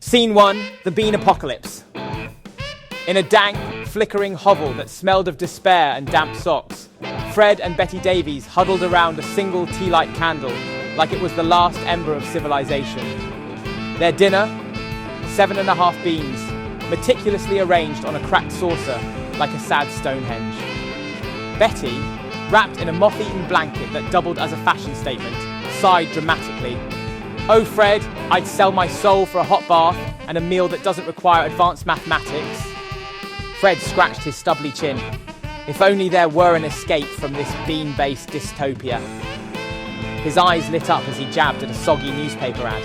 Scene 1, the bean apocalypse. In a dank, flickering hovel that smelled of despair and damp socks, Fred and Betty Davies huddled around a single tea-light candle like it was the last ember of civilization. Their dinner, 7½ beans, meticulously arranged on a cracked saucer like a sad Stonehenge. Betty, wrapped in a moth-eaten blanket that doubled as a fashion statement, sighed dramatically. "Oh, Fred, I'd sell my soul for a hot bath and a meal that doesn't require advanced mathematics." Fred scratched his stubbly chin. If only there were an escape from this bean-based dystopia. His eyes lit up as he jabbed at a soggy newspaper ad.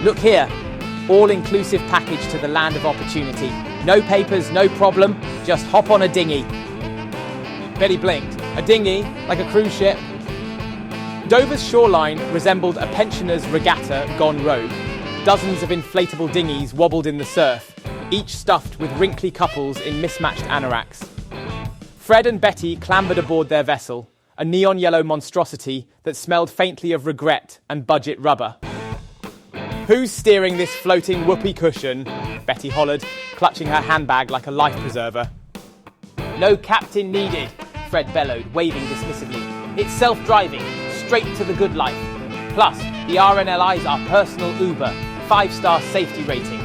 "Look here, all-inclusive package to the land of opportunity. No papers, no problem, just hop on a dinghy." Betty blinked. A dinghy, like a cruise ship. Dover's shoreline resembled a pensioner's regatta gone rogue. Dozens of inflatable dinghies wobbled in the surf, each stuffed with wrinkly couples in mismatched anoraks. Fred and Betty clambered aboard their vessel, a neon yellow monstrosity that smelled faintly of regret and budget rubber. "Who's steering this floating whoopee cushion?" Betty hollered, clutching her handbag like a life preserver. "No captain needed," Fred bellowed, waving dismissively. "It's self-driving, straight to the good life. Plus, the RNLI's our personal Uber, 5-star safety rating."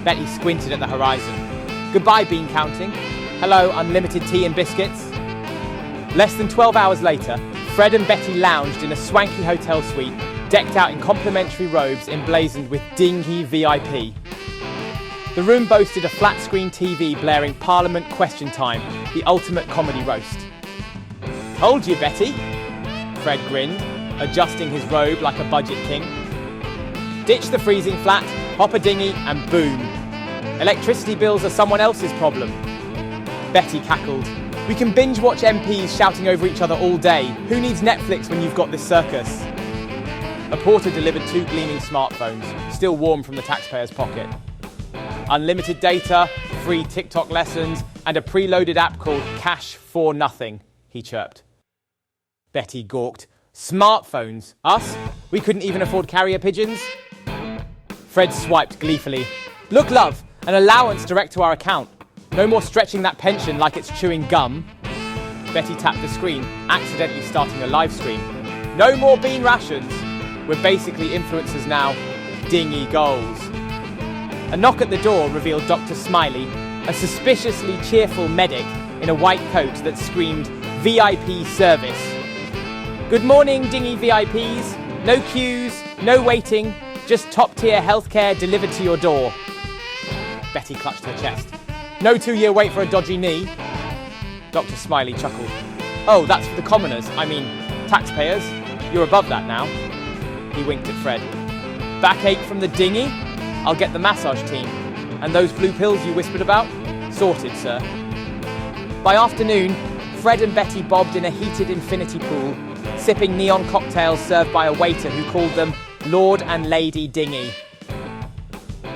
Betty squinted at the horizon. "Goodbye, bean counting. Hello, unlimited tea and biscuits." Less than 12 hours later, Fred and Betty lounged in a swanky hotel suite, decked out in complimentary robes emblazoned with Dinghy VIP. The room boasted a flat-screen TV blaring Parliament Question Time, the ultimate comedy roast. "Told you, Betty," Fred grinned, adjusting his robe like a budget king. "Ditch the freezing flat, hop a dinghy, and boom. Electricity bills are someone else's problem." Betty cackled. "We can binge-watch MPs shouting over each other all day. Who needs Netflix when you've got this circus?" A porter delivered 2 gleaming smartphones, still warm from the taxpayer's pocket. "Unlimited data, free TikTok lessons, and a preloaded app called Cash for Nothing," he chirped. Betty gawked. "Smartphones? Us? We couldn't even afford carrier pigeons?" Fred swiped gleefully. "Look, love, an allowance direct to our account. No more stretching that pension like it's chewing gum." Betty tapped the screen, accidentally starting a live stream. "No more bean rations. We're basically influencers now. Dinghy goals." A knock at the door revealed Dr. Smiley, a suspiciously cheerful medic in a white coat that screamed VIP service. "Good morning, Dinghy VIPs. No queues, no waiting, just top-tier healthcare delivered to your door." Betty clutched her chest. "No 2-year wait for a dodgy knee." Dr. Smiley chuckled. "Oh, that's for the commoners, I mean, taxpayers. You're above that now." He winked at Fred. "Backache from the dinghy? I'll get the massage team. And those blue pills you whispered about? Sorted, sir." By afternoon, Fred and Betty bobbed in a heated infinity pool, sipping neon cocktails served by a waiter who called them Lord and Lady Dinghy.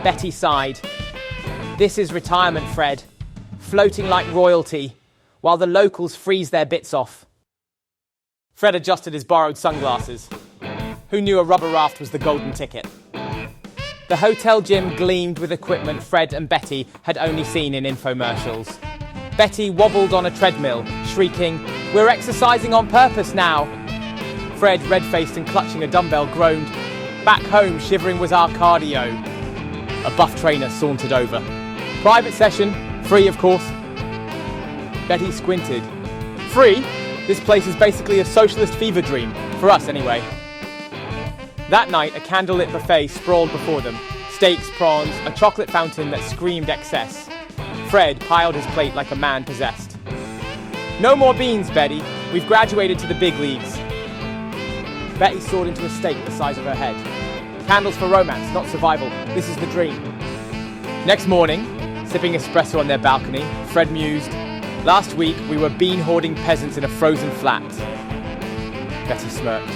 Betty sighed. "This is retirement, Fred. Floating like royalty, while the locals freeze their bits off." Fred adjusted his borrowed sunglasses. Who knew a rubber raft was the golden ticket? The hotel gym gleamed with equipment Fred and Betty had only seen in infomercials. Betty wobbled on a treadmill, shrieking, "We're exercising on purpose now." Fred, red-faced and clutching a dumbbell, groaned, "Back home, shivering was our cardio." A buff trainer sauntered over. "Private session, free of course." Betty squinted. "Free? This place is basically a socialist fever dream, for us anyway." That night, a candlelit buffet sprawled before them. Steaks, prawns, a chocolate fountain that screamed excess. Fred piled his plate like a man possessed. "No more beans, Betty. We've graduated to the big leagues." Betty soared into a steak the size of her head. "Candles for romance, not survival. This is the dream." Next morning, sipping espresso on their balcony, Fred mused, "Last week, we were bean-hoarding peasants in a frozen flat." Betty smirked.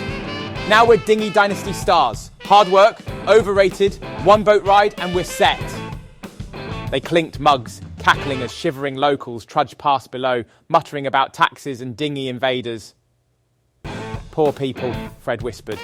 "Now we're Dinghy Dynasty stars. Hard work, overrated, 1 boat ride, and we're set." They clinked mugs, cackling as shivering locals trudged past below, muttering about taxes and dinghy invaders. "Poor people," Fred whispered.